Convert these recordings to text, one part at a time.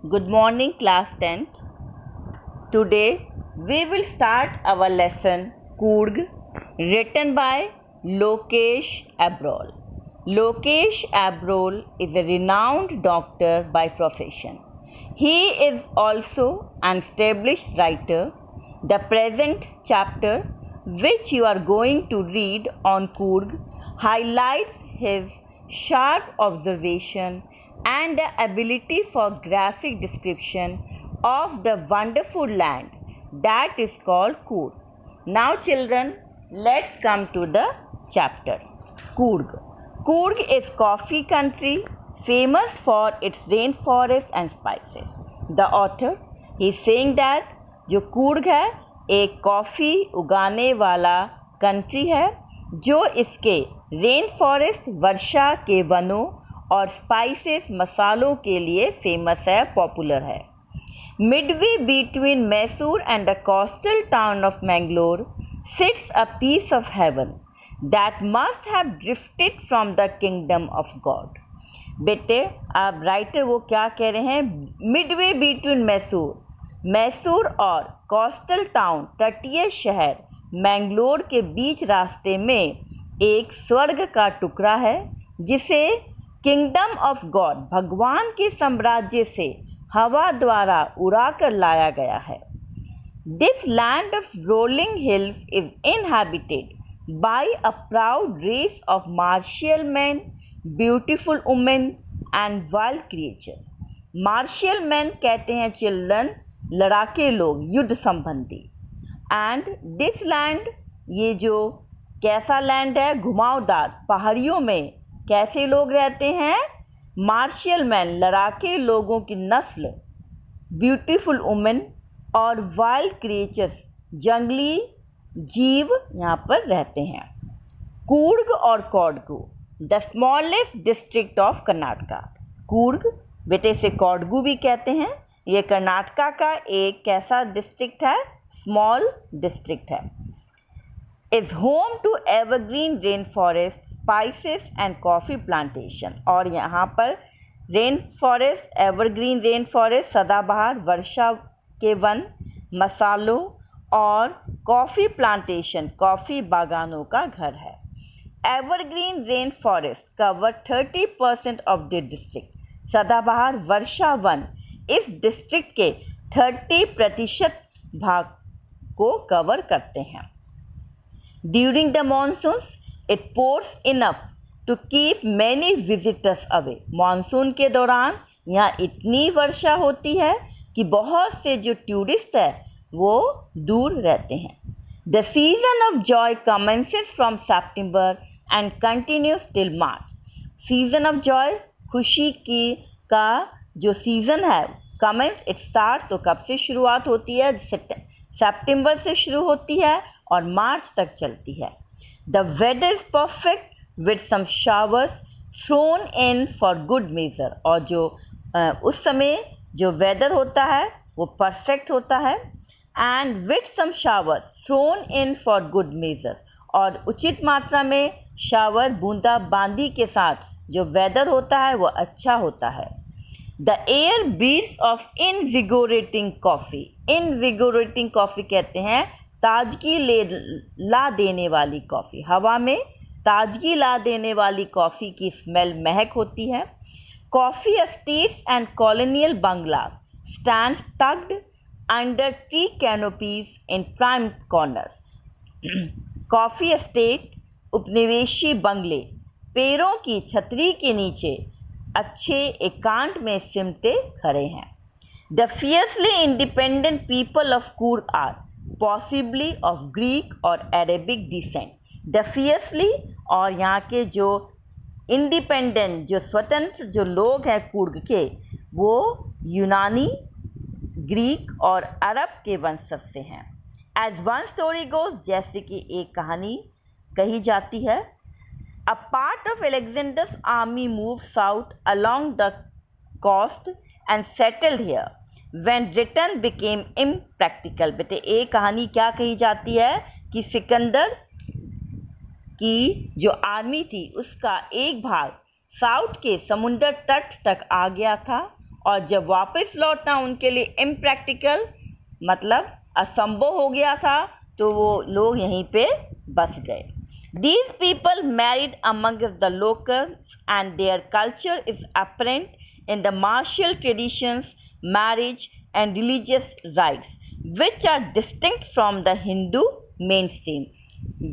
Good morning, class 10th. Today we will start our lesson Coorg, written by Lokesh Abrol. Lokesh Abrol is a renowned doctor by profession. He is also an established writer. The present chapter, which you are going to read on Coorg, highlights his sharp observation and the ability for graphic description of the wonderful land that is called Coorg. Now children, let's come to the chapter. Coorg. Coorg is coffee country famous for its rainforest and spices. The author is saying that जो कूर्ग है एक coffee उगाने वाला country है जो इसके rain forest वर्षा के वनों और स्पाइसेस मसालों के लिए फेमस है, पॉपुलर है. Midway between Mysore and the coastal town of Mangalore sits a piece of heaven that must have drifted from the kingdom of god. बेटे अब राइटर वो क्या कह रहे हैं, मिडवे बिटवीन मैसूर और कोस्टल टाउन तटीय शहर मैंगलोर के बीच रास्ते में एक स्वर्ग का टुकड़ा है जिसे किंगडम ऑफ गॉड भगवान के साम्राज्य से हवा द्वारा उड़ा कर लाया गया है. This land of rolling hills is inhabited by a proud race of martial man, beautiful women and wild creatures. Martial man कहते हैं चिल्ड्रन लड़ाके लोग, युद्ध संबंधी. एंड दिस लैंड, ये जो कैसा लैंड है, घुमावदार पहाड़ियों में कैसे लोग रहते हैं, मार्शियल मैन लड़ाके लोगों की नस्ल, ब्यूटीफुल वुमेन और वाइल्ड क्रिएचर्स जंगली जीव यहाँ पर रहते हैं. कूर्ग और Kodagu, the smallest district of Karnataka. Coorg बेटे से कोडगु भी कहते हैं. ये कर्नाटका का एक कैसा डिस्ट्रिक्ट है, स्मॉल डिस्ट्रिक्ट है. Is home to evergreen rain forest, spices and coffee plantation. और यहाँ पर rain forest, evergreen rain forest, सदाबहार वर्षा के वन, मसालों और कॉफ़ी प्लांटेशन, कॉफ़ी बागानों का घर है. Evergreen rain forest cover 30% of the district. सदाबहार वर्षा वन इस डिस्ट्रिक्ट के 30% भाग को कवर करते हैं. During the monsoons it pours enough to keep many visitors away. Monsoon के दौरान यहाँ इतनी वर्षा होती है कि बहुत से जो टूरिस्ट है वो दूर रहते हैं. The season of Joy commences from September and continuous till March. Season of Joy, खुशी की का जो सीज़न है, कमेंस इट स्टार्ट, तो कब से शुरुआत होती है, सितंबर से शुरू होती है और मार्च तक चलती है. The weather is perfect with some showers thrown in for good measure. और जो उस समय जो वेदर होता है वो परफेक्ट होता है. And with some showers thrown in for good measure, और उचित मात्रा में शावर, बूंदाबांदी के साथ जो वेदर होता है वो अच्छा होता है. The air breathes of invigorating coffee. Invigorating coffee कहते हैं ताजगी ला देने वाली कॉफ़ी. हवा में ताजगी ला देने वाली कॉफ़ी की स्मेल, महक होती है. Coffee estates and colonial bungalows stand tucked under tree canopies in prime corners. Coffee estate, उपनिवेशी बंगले पेड़ों की छतरी के नीचे अच्छे एकांत में सिमटे खड़े हैं. The fiercely independent people of Coorg are possibly of Greek और अरेबिक डिसेंट. द फियर्सली, और यहाँ के जो इंडिपेंडेंट, जो स्वतंत्र जो लोग हैं कूर्ग के, वो यूनानी, ग्रीक और अरब के वंशज से हैं. एज वन स्टोरी गोज, जैसे कि एक कहानी कही जाती है, a part of Alexander's army moved south along the coast and settled here when return became impractical. बेटे एक कहानी क्या कही जाती है कि सिकंदर की जो आर्मी थी उसका एक भाग साउथ के समुंदर तट तक आ गया था और जब वापस लौटना उनके लिए इम्प्रैक्टिकल मतलब असंभव हो गया था, तो वो लोग यहीं पे बस गए. These people married amongst the locals and their culture is apparent in the martial traditions, marriage and religious rites, which are distinct from the Hindu mainstream.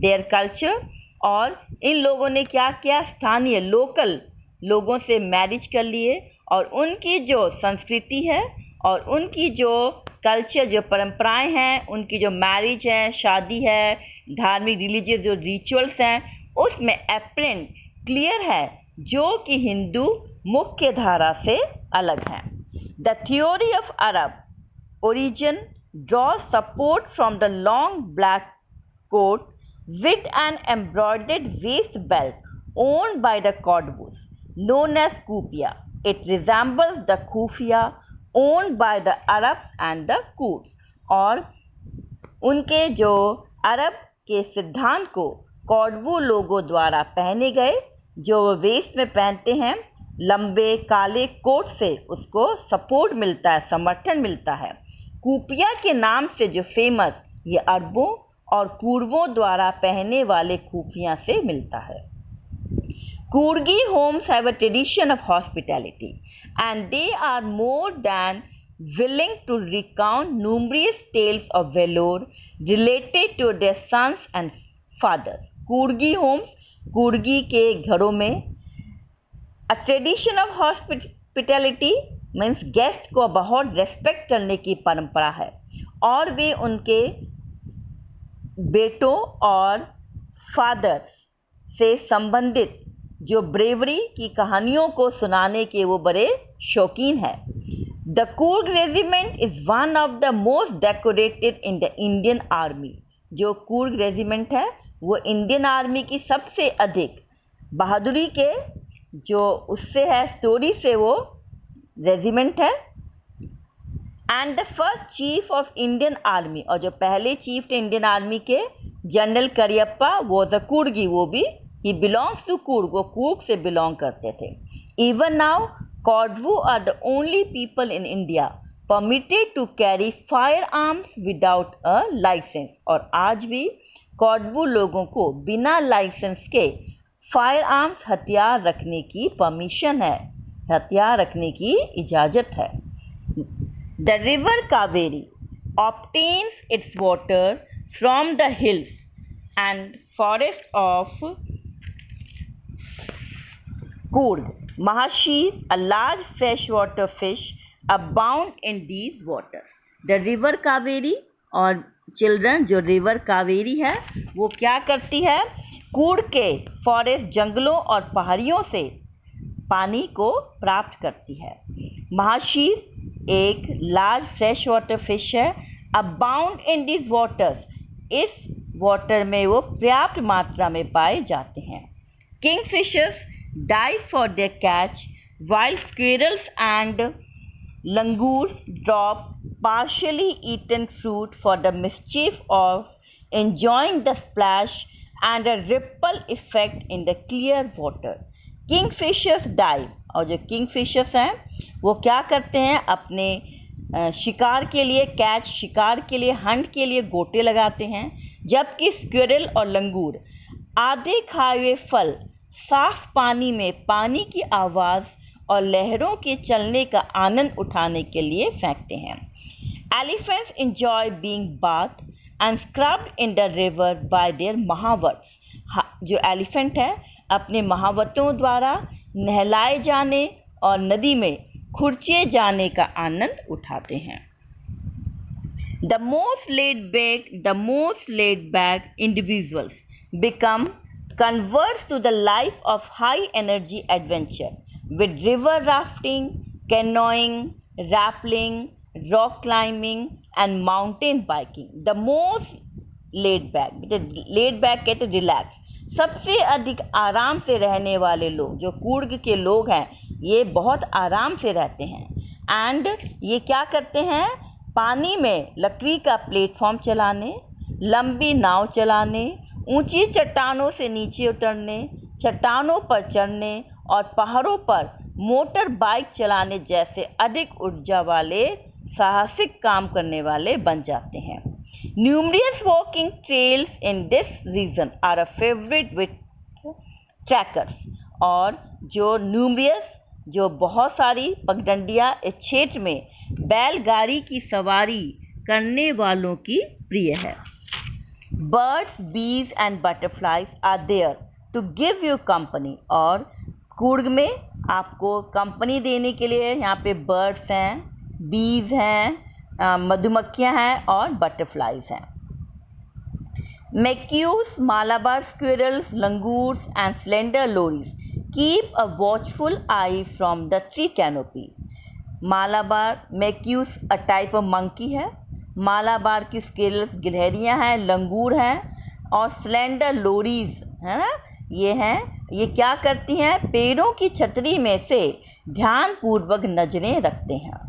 Their culture, और इन लोगों ने क्या किया, स्थानीय लोकल लोगों से मैरिज कर लिए और उनकी जो संस्कृति है और उनकी जो कल्चर, जो परंपराएं हैं, उनकी जो मैरिज है, शादी है, धार्मिक रिलीजियस जो रिचुअल्स हैं, उसमें एपरेंट क्लियर है जो कि हिंदू मुख्य धारा से अलग हैं. The theory of Arab origin draw support from the long black coat with an embroidered waist belt owned by the Kodvus, known as Kufia. It resembles the Kufia owned by the Arabs and the Kurds. और उनके जो अरब के सिद्धांत को कौडवू लोगों द्वारा पहने गए, जो वो वेस्ट में पहनते हैं, लंबे काले कोट से उसको सपोर्ट मिलता है, समर्थन मिलता है. कूपिया के नाम से जो फेमस, ये अरबों और कुर्वों द्वारा पहने वाले खूफिया से मिलता है. Kurgi homes have a tradition of hospitality and they are more than willing to recount numerous tales of valor related to their sons and fathers. Kurgi homes, कुर्गी के घरों में a tradition of hospitality means guest को बहुत respect करने की परंपरा है और वे उनके बेटों और फादर्स से संबंधित जो ब्रेवरी की कहानियों को सुनाने के वो बड़े शौकीन हैं. The Coorg regiment is one of the most decorated in the Indian army. जो कूर्ग रेजिमेंट है वो इंडियन आर्मी की सबसे अधिक बहादुरी के जो उससे है स्टोरी से वो रेजिमेंट है. And the first chief of Indian army, और जो पहले चीफ थे इंडियन आर्मी के, जनरल करियप्पा, वो द कुर्गी, वो भी ही बिलोंग्स टू कुर्ग, वो कुर्ग से बिलोंग करते थे. Even now Kodavu are the only people in India permitted to carry firearms without a licence. और आज भी कौडवू लोगों को बिना लाइसेंस के फायर आर्म्स हथियार रखने की परमिशन है, हथियार रखने की इजाज़त है. The river Kaveri obtains its water from the hills and forests of Coorg. Mahashir, a large freshwater fish, abound in these waters. The river Kaveri, और चिल्ड्रन जो रिवर कावेरी है वो क्या करती है, कूर्ग के फॉरेस्ट, जंगलों और पहाड़ियों से पानी को प्राप्त करती है. महाशीर एक लार्ज फ्रेश वाटर फिश है. अबाउंड इन दिस वाटर्स, इस वाटर में वो पर्याप्त मात्रा में पाए जाते हैं. King fishers dive for their catch while squirrels and langurs drop partially eaten fruit for the mischief of enjoying the splash and a ripple effect in the clear water. Kingfishers dive, और जो kingfishers हैं वो क्या करते हैं, अपने शिकार के लिए, कैच शिकार के लिए, हंट के लिए गोटे लगाते हैं, जबकि स्क्विरल और लंगूर आधे खाए हुए फल साफ पानी में पानी की आवाज़ और लहरों के चलने का आनंद उठाने के लिए फेंकते हैं. Elephants enjoy being bath and scrubbed in the river by their mahouts. जो एलिफेंट है अपने महावतों द्वारा नहलाए जाने और नदी में खुरचे जाने का आनंद उठाते हैं. The most laid back individuals become converts to the life of high energy adventure with river rafting, canoeing, rappelling, rock climbing and mountain biking. The most laid back कहते रिलैक्स, सबसे अधिक आराम से रहने वाले लोग जो कूर्ग के लोग हैं ये बहुत आराम से रहते हैं. एंड ये क्या करते हैं, पानी में लकड़ी का प्लेटफॉर्म चलाने, लंबी नाव चलाने, ऊंची चट्टानों से नीचे उतरने, चट्टानों पर चढ़ने और पहाड़ों पर मोटर बाइक चलाने जैसे अधिक ऊर्जा वाले साहसिक काम करने वाले बन जाते हैं। Numerous walking trails in this region are a favourite with trekkers. और जो बहुत सारी पगडंडियाँ इस क्षेत्र में बैलगाड़ी की सवारी करने वालों की प्रिय है। Birds, bees and butterflies are there to give you company. और कूर्ग में आपको कंपनी देने के लिए यहाँ पे बर्ड्स हैं, बीज हैं, मधुमक्खियाँ हैं और बटरफ्लाइज हैं। Macaques, Malabar squirrels, langurs and slender lorises keep a watchful eye from the tree canopy. Malabar macaques a type of monkey है, मालाबार की स्क्विरल्स गिलहरियाँ हैं, लंगूर हैं और स्लेंडर लोरीज है ना, ये क्या करती हैं, पेड़ों की छतरी में से ध्यानपूर्वक नजरें रखते हैं।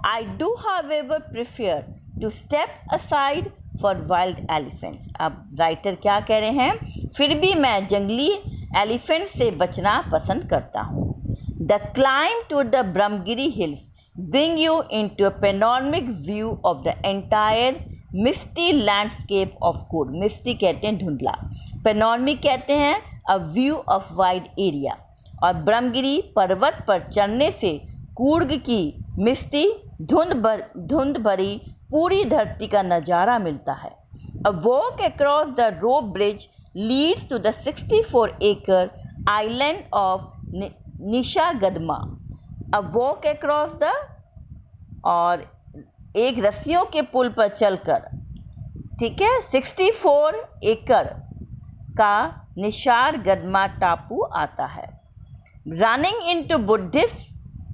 I do however prefer to step aside for wild elephants। अब राइटर क्या कह रहे हैं, फिर भी मैं जंगली एलिफेंट से बचना पसंद करता हूँ। The climb to the Brahmagiri hills bring you into a panoramic view of the entire misty landscape of Coorg। मिस्टी कहते हैं धुंधला, पेनोरमिक कहते हैं a view of wide area. और ब्रह्मगिरी पर्वत पर चढ़ने से कूर्ग की मिस्टी धुंध भरी पूरी धरती का नज़ारा मिलता है। A walk across the rope bridge leads to the 64 acre island of Nisargadhama. A walk across the, और एक रस्सियों के पुल पर चलकर, ठीक है, 64 एकड़ का निशागदमा टापू आता है। Running into Buddhist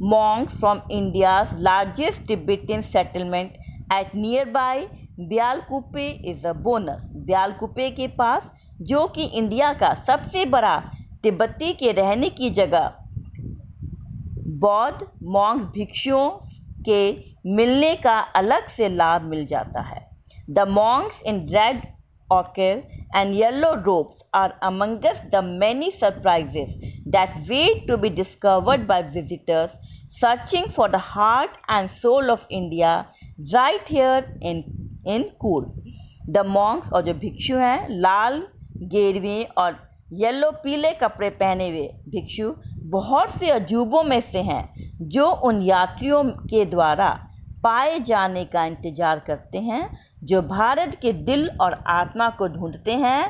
monks from India's largest Tibetan settlement at nearby ब्यालकुपे is a bonus। ब्यालकुपे के पास, जो कि इंडिया का सबसे बड़ा तिब्बती के रहने की जगह, बौद्ध मॉन्क्स भिक्षुओं के मिलने का अलग से लाभ मिल जाता है। The monks in red ochre and yellow robes are amongst the many surprises that wait to be discovered by visitors searching for the heart and soul of India right here in Coorg। The monks, और जो भिक्षु हैं, लाल गेरवे और yellow पीले कपड़े पहने हुए भिक्षु बहुत से अजूबों में से हैं जो उन यात्रियों के द्वारा पाए जाने का इंतजार करते हैं जो भारत के दिल और आत्मा को ढूंढते हैं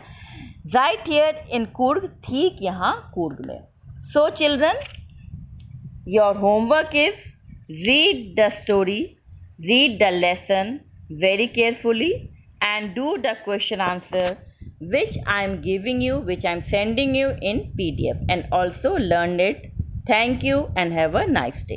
राइट हियर इन कूर्ग, ठीक यहाँ कूर्ग में। So children, your homework is read the story, read the lesson very carefully and do the question answer which I am giving you, which I am sending you in PDF, and also learn it. Thank you and have a nice day.